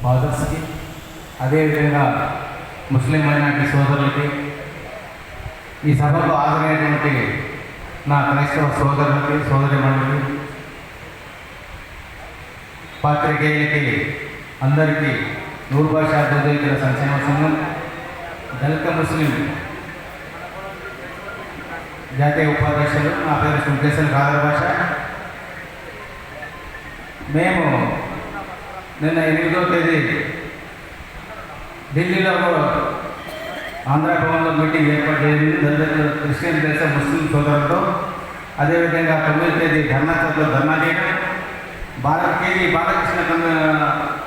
ఫాదర్స్కి, అదేవిధంగా ముస్లిం మైనార్టీ సోదరులకి, ఈ సభకు హాజరైనటువంటి నా క్రైస్తవ సోదరులకి, సోదరిమణులకి, పాత్రికేయులకి అందరికీ నూరు భాషా దళితుల సంక్షేమ సంఘం దళిత ముస్లిం జాతీయ ఉపాధ్యక్షులు, నా పేరు సుంకేశ్వర కాదర్ భాష. మేము నిన్న 8వ తేదీ ఢిల్లీలో ఆంధ్ర భవన్లో మీటింగ్ ఏర్పాటు చేసింది దళిత క్రిస్టియన్ దేశ ముస్లిం సోదరులతో. అదేవిధంగా 9వ తేదీ ధర్నా చౌక్లో ధర్నా చేయడం, బాలకృష్ణ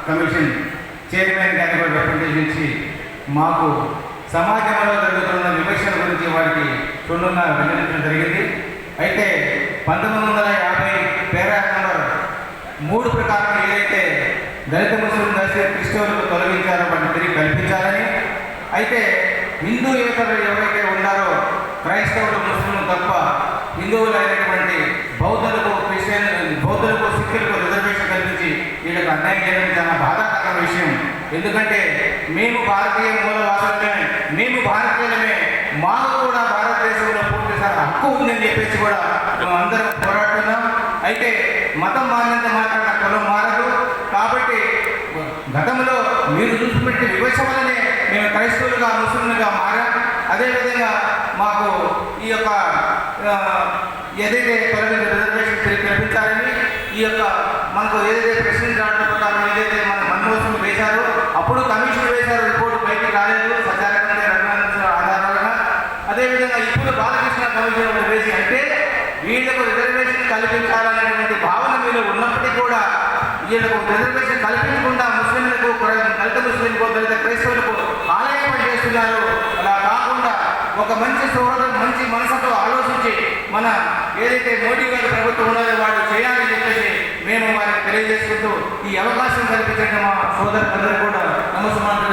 కమిషన్ చైర్మన్ గారికి కూడా రిప్రజెంటేషన్ ఇచ్చి మాకు సమాజంలో జరుగుతున్న వివక్షల గురించి వారికి చూడగా వివరించడం జరిగింది. అయితే 1950 పేరాగ్రాఫ్ నంబర్ 3 ప్రకారం ఏదైతే దళిత ముస్లిం క్రిస్టియన్లకు తొలగించారో వాటిని తిరిగి కల్పించాలని, అయితే హిందూయేతరులు ఎవరైతే ఉన్నారో క్రైస్తవులు, ముస్లింలు తప్ప హిందువులు అయినటువంటి బౌద్ధులకు, బౌద్ధులకు, సిక్కులకు రిజర్వేషన్ కల్పించి వీళ్ళకు అన్యాయం చేయడం చాలా బాధాకర విషయం. ఎందుకంటే మేము భారతీయ మూలవాసులమే, మేము భారతీయులమే, మాకు కూడా భారతదేశంలో పూర్తిసారి హక్కు ఉందని చెప్పేసి కూడా మేము అందరం పోరాడుతున్నాం. అయితే మతం మారినంత మాత్రాన కులం మారదు. కాబట్టి గతంలో మీరు చూసినటువంటి వివక్ష వల్లనే మేము క్రైస్తవులుగా, ముస్లింలుగా మారాం. అదేవిధంగా మాకు ఈ యొక్క ఏదైతే రిజర్వేషన్ కల్పించాలని, ఈ యొక్క మనకు ఏదైతే ప్రెసిడెంట్ రావడం ప్రకారం ఏదైతే మన మన్మోహన్ వేశారో అప్పుడు కమిషన్ వేశారు, రిపోర్ట్ బయటికి రాలేదు సత్యాగ్రహ ఆధారాలుగా. అదేవిధంగా ఇప్పుడు బాలకృష్ణ కమిషన్ వేసి అంటే వీళ్లకు రిజర్వేషన్ కల్పించాలనేటువంటి భావన మీరు ఉన్నప్పటికీ కూడా వీళ్ళకు రిజర్వేషన్ కల్పించకుండా ముస్లింలకు, దళిత ముస్లింలకు, దళిత క్రైస్తవులకు ఆలయం చేస్తున్నారు. అలా కాకుండా ఒక మంచి సోదరు, మంచి మనసుతో ఆలోచించి మన ఏదైతే మోడీ గారి ప్రభుత్వం ఉన్నదో వాళ్ళు చేయాలని చెప్పేసి మేము వారికి తెలియజేసుకుంటూ ఈ అవకాశం కల్పించడం మా సోదరులందరూ కూడా నమస్కారం.